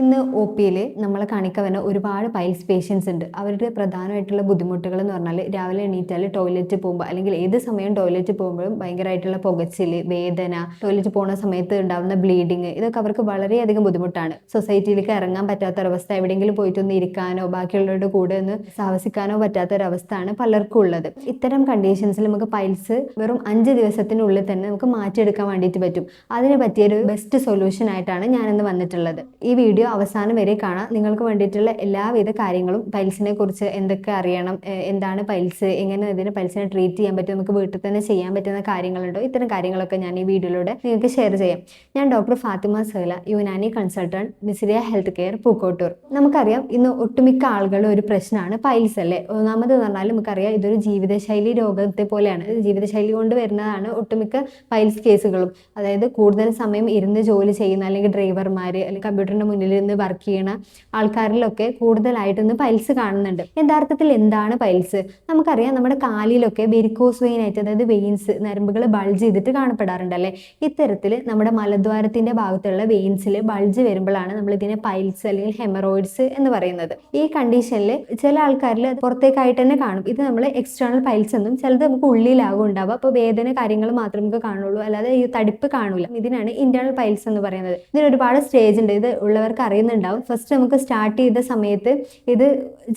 ഇന്ന് ഒ പിയിൽ നമ്മളെ കാണിക്കാൻ വരുന്ന ഒരുപാട് പൈൽസ് പേഷ്യൻസ് ഉണ്ട്. അവരുടെ പ്രധാനമായിട്ടുള്ള ബുദ്ധിമുട്ടുകൾ എന്ന് പറഞ്ഞാൽ രാവിലെ എണീറ്റാൽ ടോയ്ലറ്റ് പോകുമ്പോൾ അല്ലെങ്കിൽ ഏത് സമയം ടോയ്ലറ്റ് പോകുമ്പോഴും ഭയങ്കരമായിട്ടുള്ള പുകച്ചിൽ, വേദന, ടോയ്ലറ്റ് പോകുന്ന സമയത്ത് ഉണ്ടാകുന്ന ബ്ലീഡിങ്, ഇതൊക്കെ അവർക്ക് വളരെയധികം ബുദ്ധിമുട്ടാണ്. സൊസൈറ്റിയിലേക്ക് ഇറങ്ങാൻ പറ്റാത്തൊരവസ്ഥ, എവിടെയെങ്കിലും പോയിട്ടൊന്ന് ഇരിക്കാനോ ബാക്കിയുള്ളവരുടെ കൂടെ ഒന്ന് സാഹസിക്കാനോ പറ്റാത്തൊരവസ്ഥയാണ് പലർക്കും ഉള്ളത്. ഇത്തരം കണ്ടീഷൻസിൽ നമുക്ക് പൈൽസ് വെറും 5 ദിവസത്തിനുള്ളിൽ തന്നെ നമുക്ക് മാറ്റിയെടുക്കാൻ വേണ്ടിയിട്ട് പറ്റും. അതിന് പറ്റിയൊരു ബെസ്റ്റ് സൊല്യൂഷൻ ആയിട്ടാണ് ഞാനിന്ന് വന്നിട്ടുള്ളത്. ഈ വീഡിയോ അവസാനം വരെ കാണാം. നിങ്ങൾക്ക് വേണ്ടിയിട്ടുള്ള എല്ലാവിധ കാര്യങ്ങളും, പൈൽസിനെ കുറിച്ച് എന്തൊക്കെ അറിയണം, എന്താണ് പൈൽസ്, എങ്ങനെ ഇതിനെ പൈൽസിനെ ട്രീറ്റ് ചെയ്യാൻ പറ്റും, നമുക്ക് വീട്ടിൽ തന്നെ ചെയ്യാൻ പറ്റുന്ന കാര്യങ്ങളുണ്ടോ, ഇത്തരം കാര്യങ്ങളൊക്കെ ഞാൻ ഈ വീഡിയോയിലൂടെ നിങ്ങൾക്ക് ഷെയർ ചെയ്യാം. ഞാൻ doctor Fathima Sahala, Unani consultant, Misiriya health care, Pookkottur. നമുക്കറിയാം ഇന്ന് ഒട്ടുമിക്ക ആളുകളും ഒരു പ്രശ്നമാണ് പൈൽസ് അല്ലേ. ഒന്നാമത് പറഞ്ഞാൽ നമുക്കറിയാം ഇതൊരു ജീവിതശൈലി രോഗത്തെ പോലെയാണ്. ജീവിതശൈലി കൊണ്ട് വരുന്നതാണ് ഒട്ടുമിക്ക പൈൽസ് കേസുകളും. അതായത് കൂടുതൽ സമയം ഇരുന്ന് ജോലി ചെയ്യുന്ന അല്ലെങ്കിൽ ഡ്രൈവർമാർ അല്ലെങ്കിൽ കമ്പ്യൂട്ടറിന്റെ മുന്നിൽ നിന്ന് വർക്ക് ചെയ്യണ ആൾക്കാരിലൊക്കെ കൂടുതലായിട്ട് ഇന്ന് പൈൽസ് കാണുന്നുണ്ട്. യഥാർത്ഥത്തിൽ എന്താണ് പൈൽസ്? നമുക്കറിയാം നമ്മുടെ കാലിലൊക്കെ വെരിക്കോസ് വെയിൻ ആയിട്ട്, അതായത് വെയിൻസ്, നരമ്പുകൾ ബൾജ് ചെയ്തിട്ട് കാണപ്പെടാറുണ്ടല്ലേ. ഇത്തരത്തിൽ നമ്മുടെ മലദ്വാരത്തിന്റെ ഭാഗത്തുള്ള വെയിൻസിൽ ബൾജ് വരുമ്പോഴാണ് നമ്മൾ ഇതിനെ പൈൽസ് അല്ലെങ്കിൽ ഹെമറോയിഡ്സ് എന്ന് പറയുന്നത്. ഈ കണ്ടീഷനിൽ ചില ആൾക്കാരിൽ അത് പുറത്തേക്കായിട്ട് തന്നെ കാണും. ഇത് നമ്മൾ എക്സ്റ്റേണൽ പൈൽസ് എന്നും, ചിലത് നമുക്ക് ഉള്ളിലാകും ഉണ്ടാവുക. അപ്പോൾ വേദന കാര്യങ്ങൾ മാത്രമേ നമുക്ക് കാണുള്ളൂ, അല്ലാതെ ഈ തടിപ്പ് കാണൂല. ഇതിനാണ് ഇന്റേണൽ പൈൽസ് എന്ന് പറയുന്നത്. ഇതിന് ഒരുപാട് സ്റ്റേജ് ഉണ്ട്. ഇത് ഉള്ളവർക്ക് അറിയുന്നുണ്ടാവും. ഫസ്റ്റ് നമുക്ക് സ്റ്റാർട്ട് ചെയ്ത സമയത്ത് ഇത്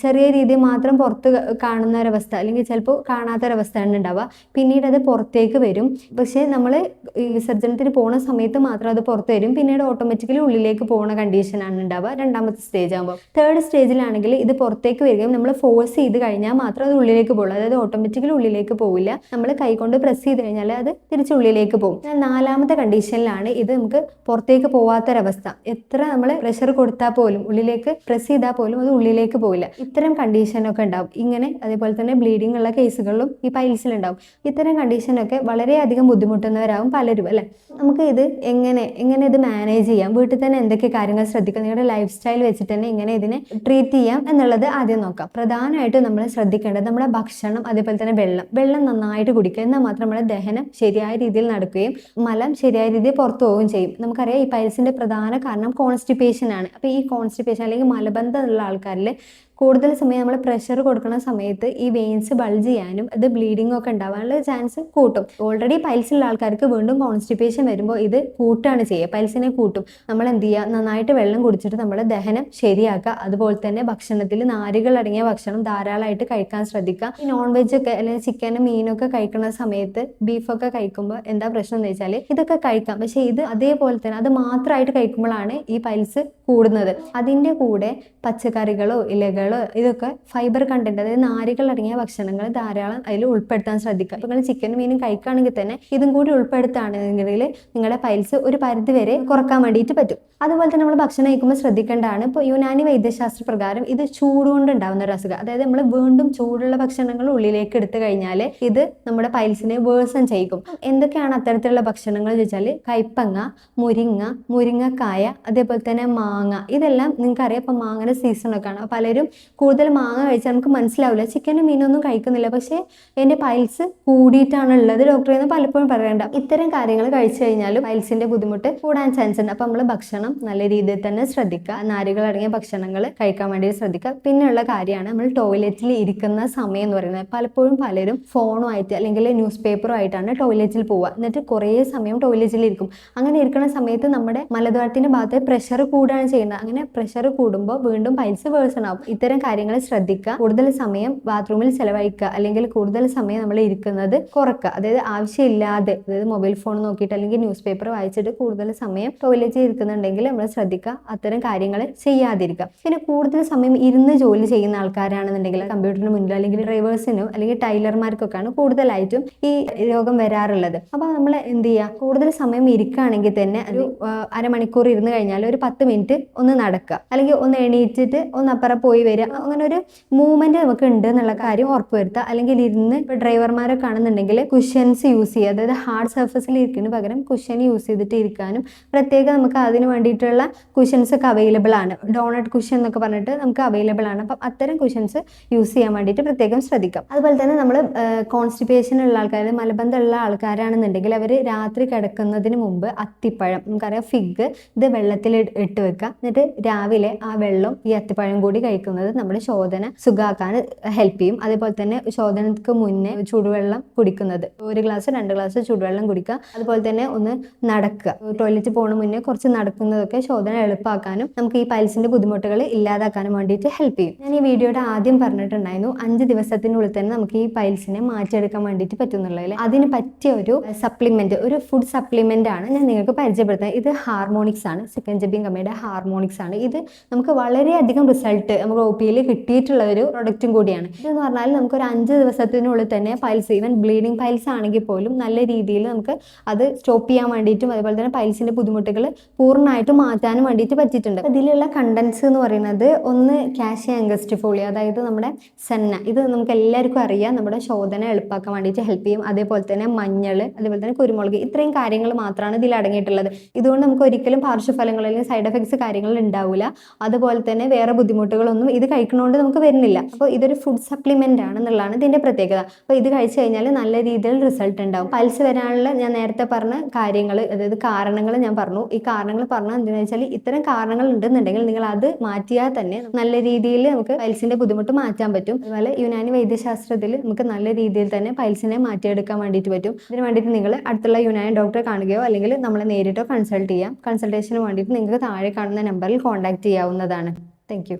ചെറിയ രീതിയിൽ മാത്രം പുറത്ത് കാണുന്ന ഒരവസ്ഥ, അല്ലെങ്കിൽ ചിലപ്പോൾ കാണാത്തൊരവസ്ഥയാണ് ഉണ്ടാവുക. പിന്നീട് അത് പുറത്തേക്ക് വരും. പക്ഷേ നമ്മൾ ഈ വിസർജനത്തിന് പോകുന്ന സമയത്ത് മാത്രം അത് പുറത്ത് വരും. പിന്നീട് ഓട്ടോമാറ്റിക്കലി ഉള്ളിലേക്ക് പോകുന്ന കണ്ടീഷനാണ് ഉണ്ടാവുക രണ്ടാമത്തെ സ്റ്റേജ് ആകുമ്പോൾ. തേർഡ് സ്റ്റേജിലാണെങ്കിൽ ഇത് പുറത്തേക്ക് വരികയും നമ്മൾ ഫോഴ്സ് ചെയ്ത് കഴിഞ്ഞാൽ മാത്രം അത് ഉള്ളിലേക്ക് പോകുള്ളൂ. അതായത് ഓട്ടോമാറ്റിക്കലി ഉള്ളിലേക്ക് പോവില്ല. നമ്മൾ കൈകൊണ്ട് പ്രസ് ചെയ്ത് കഴിഞ്ഞാൽ അത് തിരിച്ചുള്ളിലേക്ക് പോകും. നാലാമത്തെ കണ്ടീഷനിലാണ് ഇത് നമുക്ക് പുറത്തേക്ക് പോവാത്തൊരവസ്ഥ. എത്ര നമ്മൾ പ്രഷർ കൊടുത്താൽ പോലും, ഉള്ളിലേക്ക് പ്രസ് ചെയ്താൽ പോലും അത് ഉള്ളിലേക്ക് പോവില്ല. ഇത്തരം കണ്ടീഷനൊക്കെ ഉണ്ടാവും. ഇങ്ങനെ അതേപോലെ തന്നെ ബ്ലീഡിംഗ് ഉള്ള കേസുകളിലും ഈ പൈൽസിലുണ്ടാവും. ഇത്തരം കണ്ടീഷനൊക്കെ വളരെയധികം ബുദ്ധിമുട്ടുന്നവരാകും പലരും അല്ലേ. നമുക്ക് ഇത് എങ്ങനെ ഇത് മാനേജ് ചെയ്യാം, വീട്ടിൽ തന്നെ എന്തൊക്കെ കാര്യങ്ങൾ ശ്രദ്ധിക്കാം, നിങ്ങളുടെ ലൈഫ് സ്റ്റൈൽ വെച്ചിട്ട് തന്നെ എങ്ങനെ ഇതിനെ ട്രീറ്റ് ചെയ്യാം എന്നുള്ളത് ആദ്യം നോക്കാം. പ്രധാനമായിട്ടും നമ്മൾ ശ്രദ്ധിക്കേണ്ടത് നമ്മുടെ ഭക്ഷണം, അതേപോലെ തന്നെ വെള്ളം നന്നായിട്ട് കുടിക്കുക. എന്നാൽ മാത്രം നമ്മുടെ ദഹനം ശരിയായ രീതിയിൽ നടക്കുകയും മലം ശരിയായ രീതിയിൽ പുറത്തു പോവുകയും ചെയ്യും. നമുക്കറിയാം ഈ പൈൽസിന്റെ പ്രധാന കാരണം കോൺസ്റ്റിപ്പേഷൻ ആണ്. അപ്പോൾ ഈ കോൺസ്റ്റിപ്പേഷൻ അല്ലെങ്കിൽ മലബന്ധം ഉള്ള ആൾക്കാരിൽ കൂടുതൽ സമയം നമ്മൾ പ്രഷർ കൊടുക്കുന്ന സമയത്ത് ഈ വെയിൻസ് ബൾജ് ചെയ്യാനും അത് ബ്ലീഡിംഗ് ഒക്കെ ഉണ്ടാവാനുള്ള ചാൻസ് കൂട്ടും. ഓൾറെഡി പൈൽസിലുള്ള ആൾക്കാർക്ക് വീണ്ടും കോൺസ്റ്റിപ്പേഷൻ വരുമ്പോൾ ഇത് കൂട്ടാണ് ചെയ്യുക, പൈൽസിനെ കൂട്ടും. നമ്മൾ എന്ത് ചെയ്യുക, നന്നായിട്ട് വെള്ളം കുടിച്ചിട്ട് നമ്മുടെ ദഹനം ശരിയാക്കുക. അതുപോലെ തന്നെ ഭക്ഷണത്തിൽ നാരുകൾ അടങ്ങിയ ഭക്ഷണം ധാരാളമായിട്ട് കഴിക്കാൻ ശ്രദ്ധിക്കുക. ഈ നോൺ വെജ് ഒക്കെ അല്ലെങ്കിൽ ചിക്കനും മീനൊക്കെ കഴിക്കുന്ന സമയത്ത്, ബീഫൊക്കെ കഴിക്കുമ്പോൾ എന്താ പ്രശ്നം എന്ന് വെച്ചാൽ ഇതൊക്കെ കഴിക്കാം, പക്ഷെ ഇത് അതേപോലെ തന്നെ അത് മാത്രമായിട്ട് കഴിക്കുമ്പോഴാണ് ഈ പൈൽസ് കൂടുന്നത്. അതിൻ്റെ കൂടെ പച്ചക്കറികളോ ഇലകളോ ഇതൊക്കെ ഫൈബർ കണ്ടന്റ്, അതായത് നാരുകൾ അടങ്ങിയ ഭക്ഷണങ്ങൾ ധാരാളം അതിൽ ഉൾപ്പെടുത്താൻ ശ്രദ്ധിക്കുക. ഇപ്പോൾ നിങ്ങൾ ചിക്കനും മീനും കഴിക്കുകയാണെങ്കിൽ തന്നെ ഇതും കൂടി ഉൾപ്പെടുത്തുകയാണെങ്കിൽ നിങ്ങളുടെ പൈൽസ് ഒരു പരിധി വരെ കുറക്കാൻ വേണ്ടിയിട്ട് പറ്റും. അതുപോലെ തന്നെ നമ്മൾ ഭക്ഷണം കഴിക്കുമ്പോൾ ശ്രദ്ധിക്കേണ്ടതാണ്, ഇപ്പോൾ യുനാനി വൈദ്യശാസ്ത്ര പ്രകാരം ഇത് ചൂടുകൊണ്ട് ഉണ്ടാകുന്ന ഒരു അസുഖം. അതായത് നമ്മൾ വീണ്ടും ചൂടുള്ള ഭക്ഷണങ്ങൾ ഉള്ളിലേക്ക് എടുത്തു കഴിഞ്ഞാൽ ഇത് നമ്മുടെ പൈൽസിനെ വേഴ്സൺ ചെയ്യിക്കും. എന്തൊക്കെയാണ് അത്തരത്തിലുള്ള ഭക്ഷണങ്ങൾ ചോദിച്ചാൽ കൈപ്പങ്ങ, മുരിങ്ങക്കായ, അതേപോലെ തന്നെ മാങ്ങ. ഇതെല്ലാം നിങ്ങൾക്കറിയാം ഇപ്പോൾ മാങ്ങയുടെ സീസണൊക്കെ ആണ്. പലരും കൂടുതൽ മാങ്ങ കഴിച്ചാൽ നമുക്ക് മനസ്സിലാവില്ല, ചിക്കനും മീനൊന്നും കഴിക്കുന്നില്ല, പക്ഷേ എൻ്റെ പൈൽസ് കൂടിയിട്ടാണ് ഉള്ളത് ഡോക്ടറെ എന്ന് പലപ്പോഴും പറയേണ്ട. ഇത്തരം കാര്യങ്ങൾ കഴിച്ചു കഴിഞ്ഞാലും പൈൽസിന്റെ ബുദ്ധിമുട്ട് കൂടാൻ ചാൻസ് ഉണ്ട്. അപ്പോൾ നമ്മൾ ഭക്ഷണം നല്ല രീതിയിൽ തന്നെ ശ്രദ്ധിക്കുക, നാരുകൾ അടങ്ങിയ ഭക്ഷണങ്ങൾ കഴിക്കാൻ വേണ്ടി ശ്രദ്ധിക്കുക. പിന്നെയുള്ള കാര്യമാണ് നമ്മൾ ടോയ്ലറ്റിൽ ഇരിക്കുന്ന സമയം എന്ന് പറയുന്നത്. പലപ്പോഴും പലരും ഫോണുമായിട്ട് അല്ലെങ്കിൽ ന്യൂസ് പേപ്പറുമായിട്ടാണ് ടോയ്ലറ്റിൽ പോവുക, എന്നിട്ട് കുറേ സമയം ടോയ്ലറ്റിൽ ഇരിക്കും. അങ്ങനെ ഇരിക്കുന്ന സമയത്ത് നമ്മുടെ മലദ്വാരത്തിന്റെ ഭാഗത്ത് പ്രഷർ കൂടുകയാണ് ചെയ്യുന്നത്. അങ്ങനെ പ്രഷർ കൂടുമ്പോൾ വീണ്ടും പൈൽസ് വേഴ്സൺ ആവും. ഇത്തരം കാര്യങ്ങൾ ശ്രദ്ധിക്കുക. കൂടുതൽ സമയം ബാത്റൂമിൽ ചെലവഴിക്കുക, അല്ലെങ്കിൽ കൂടുതൽ സമയം നമ്മൾ ഇരിക്കുന്നത് കുറക്കുക. അതായത് ആവശ്യമില്ലാതെ, അതായത് മൊബൈൽ ഫോൺ നോക്കിയിട്ട് അല്ലെങ്കിൽ ന്യൂസ് പേപ്പർ വായിച്ചിട്ട് കൂടുതൽ സമയം ടോയ്ലറ്റിൽ ഇരിക്കുന്നുണ്ടെങ്കിൽ നമ്മൾ ശ്രദ്ധിക്കുക, അത്തരം കാര്യങ്ങൾ ചെയ്യാതിരിക്കുക. പിന്നെ കൂടുതൽ സമയം ഇരുന്ന് ജോലി ചെയ്യുന്ന ആൾക്കാരാണെന്നുണ്ടെങ്കിൽ കമ്പ്യൂട്ടറിന് മുന്നിൽ അല്ലെങ്കിൽ ഡ്രൈവേഴ്സിനും അല്ലെങ്കിൽ ടൈലർമാർക്കൊക്കെയാണ് കൂടുതലായിട്ടും ഈ രോഗം വരാറുള്ളത്. അപ്പോൾ നമ്മൾ എന്ത് ചെയ്യുക, കൂടുതൽ സമയം ഇരിക്കുകയാണെങ്കിൽ തന്നെ ഒരു അരമണിക്കൂർ ഇരുന്ന് കഴിഞ്ഞാൽ ഒരു 10 മിനിറ്റ് ഒന്ന് നടക്കുക, അല്ലെങ്കിൽ ഒന്ന് എണീറ്റിട്ട് ഒന്ന് അപ്പുറം പോയി വരിക, അങ്ങനെ ഒരു മൂവ്മെന്റ് നമുക്ക് ഉണ്ട് എന്നുള്ള കാര്യം ഉറപ്പുവരുത്തുക. അല്ലെങ്കിൽ ഇരുന്ന് ഇപ്പോൾ ഡ്രൈവർമാരൊക്കെ ആണെന്നുണ്ടെങ്കിൽ കുഷ്യൻസ് യൂസ് ചെയ്യുക, അതായത് ഹാർഡ് സർഫസിൽ ഇരിക്കുന്നതിന് പകരം കുഷ്യൻ യൂസ് ചെയ്തിട്ട് ഇരിക്കാനും പ്രത്യേകം നമുക്ക് അതിന് വേണ്ടിയിട്ടുള്ള കുഷ്യൻസ് ഒക്കെ അവൈലബിൾ ആണ്. ഡോണറ്റ് കുഷ്യൻ എന്നൊക്കെ പറഞ്ഞിട്ട് നമുക്ക് അവൈലബിൾ ആണ്. അപ്പം അത്തരം കുഷ്യൻസ് യൂസ് ചെയ്യാൻ വേണ്ടിയിട്ട് പ്രത്യേകം ശ്രദ്ധിക്കാം. അതുപോലെ തന്നെ നമ്മൾ കോൺസ്റ്റിപ്പേഷൻ ഉള്ള ആൾക്കാർ, മലബന്ധമുള്ള ആൾക്കാരാണെന്നുണ്ടെങ്കിൽ അവർ രാത്രി കിടക്കുന്നതിന് മുമ്പ് അത്തിപ്പഴം, നമുക്കറിയാം ഫിഗ്, ഇത് വെള്ളത്തിൽ ഇട്ട് വെക്കുക. എന്നിട്ട് രാവിലെ ആ വെള്ളം ഈ അത്തിപ്പഴം കൂടി കഴിക്കുന്നത് നമ്മുടെ ശോധന സുഖമാക്കാൻ ഹെൽപ്പ് ചെയ്യും. അതേപോലെ തന്നെ ശോധനക്ക് മുന്നേ ചൂടുവെള്ളം കുടിക്കുന്നത്, 1 ഗ്ലാസ് 2 ഗ്ലാസ് ചൂടുവെള്ളം കുടിക്കുക. അതുപോലെ തന്നെ ഒന്ന് നടക്കുക, ടോയ്ലറ്റ് പോകുന്ന മുന്നേ കുറച്ച് നടക്കുന്നതൊക്കെ ശോധന എളുപ്പമാക്കാനും നമുക്ക് ഈ പൈൽസിന്റെ ബുദ്ധിമുട്ടുകൾ ഇല്ലാതാക്കാനും വേണ്ടിയിട്ട് ഹെൽപ്പ് ചെയ്യും. ഞാൻ ഈ വീഡിയോയുടെ ആദ്യം പറഞ്ഞിട്ടുണ്ടായിരുന്നു 5 ദിവസത്തിനുള്ളിൽ തന്നെ നമുക്ക് ഈ പൈൽസിനെ മാറ്റിയെടുക്കാൻ വേണ്ടിയിട്ട് പറ്റുന്നുള്ളതിൽ. അതിന് പറ്റിയ ഒരു സപ്ലിമെന്റ്, ഒരു ഫുഡ് സപ്ലിമെന്റ് ആണ് ഞാൻ നിങ്ങൾക്ക് പരിചയപ്പെടുത്തുന്നത്. ഇത് ഹാർമോണിക്സ് ആണ്, സെക്കൻജബിൻ കമ്പനിയുടെ ഹാർമോണിക്സ് ആണ്. ഇത് നമുക്ക് വളരെയധികം റിസൾട്ട് നമുക്ക് OP-യിൽ കിട്ടിയിട്ടുള്ള ഒരു പ്രൊഡക്റ്റും കൂടിയാണ്. ഇതെന്ന് പറഞ്ഞാൽ നമുക്ക് ഒരു 5 ദിവസത്തിനുള്ളിൽ തന്നെ പൈൽസ്, ഈവൻ ബ്ലീഡിങ് പൈൽസ് ആണെങ്കിൽ പോലും നല്ല രീതിയിൽ നമുക്ക് അത് സ്റ്റോപ്പ് ചെയ്യാൻ വേണ്ടിയിട്ടും അതുപോലെ തന്നെ പൈൽസിന്റെ ബുദ്ധിമുട്ടുകൾ പൂർണ്ണമായിട്ടും മാറ്റാനും വേണ്ടിയിട്ട് പറ്റിയിട്ടുണ്ട്. ഇതിലുള്ള കണ്ടൻസ് എന്ന് പറയുന്നത് ഒന്ന് കാൽഷ്യം അംഗസ്റ്റിഫോളിയ, അതായത് നമ്മുടെ സെന്ന, ഇത് നമുക്ക് എല്ലാവർക്കും അറിയാം നമ്മുടെ ശോധന എളുപ്പമാക്കാൻ വേണ്ടിയിട്ട് ഹെൽപ്പ് ചെയ്യും. അതേപോലെ തന്നെ മഞ്ഞൾ, അതേപോലെ തന്നെ കുരുമുളക്, ഇത്രയും കാര്യങ്ങൾ മാത്രമാണ് ഇതിൽ അടങ്ങിയിട്ടുള്ളത്. ഇതുകൊണ്ട് നമുക്ക് ഒരിക്കലും പാർശ്വഫലങ്ങൾ അല്ലെങ്കിൽ സൈഡ് എഫക്ട്സ് കാര്യങ്ങൾ ഉണ്ടാവില്ല. അതുപോലെ തന്നെ വേറെ ബുദ്ധിമുട്ടുകളൊന്നും ഇത് കഴിക്കുന്നതുകൊണ്ട് നമുക്ക് വരുന്നില്ല. അപ്പോൾ ഇതൊരു ഫുഡ് സപ്ലിമെന്റ് ആണെന്നുള്ളതാണ് ഇതിന്റെ പ്രത്യേകത. അപ്പോൾ ഇത് കഴിച്ചു കഴിഞ്ഞാൽ നല്ല രീതിയിൽ റിസൾട്ട് ഉണ്ടാവും. പൾസ് വരാനുള്ള ഞാൻ നേരത്തെ പറഞ്ഞ കാര്യങ്ങൾ, അതായത് കാരണങ്ങൾ ഞാൻ പറഞ്ഞു. ഈ കാരണങ്ങൾ പറഞ്ഞാൽ എന്താണെന്ന് വെച്ചാൽ ഇത്തരം കാരണങ്ങൾ ഉണ്ടെന്നുണ്ടെങ്കിൽ നിങ്ങൾ അത് മാറ്റിയാൽ തന്നെ നല്ല രീതിയിൽ നമുക്ക് പൈൽസിന്റെ ബുദ്ധിമുട്ട് മാറ്റാൻ പറ്റും. അതുപോലെ യുനാനി വൈദ്യശാസ്ത്രത്തിൽ നമുക്ക് നല്ല രീതിയിൽ തന്നെ പൈൽസിനെ മാറ്റിയെടുക്കാൻ വേണ്ടിയിട്ട് പറ്റും. ഇതിന് വേണ്ടിയിട്ട് നിങ്ങൾ അടുത്തുള്ള യുനാനി ഡോക്ടറെ കാണുകയോ അല്ലെങ്കിൽ നമ്മളെ നേരിട്ടോ കൺസൾട്ട് ചെയ്യാം. കൺസൾട്ടേഷന് വേണ്ടിയിട്ട് നിങ്ങൾക്ക് താഴെ കാണുന്ന നമ്പറിൽ കോൺടാക്ട് ചെയ്യാവുന്നതാണ്. Thank you.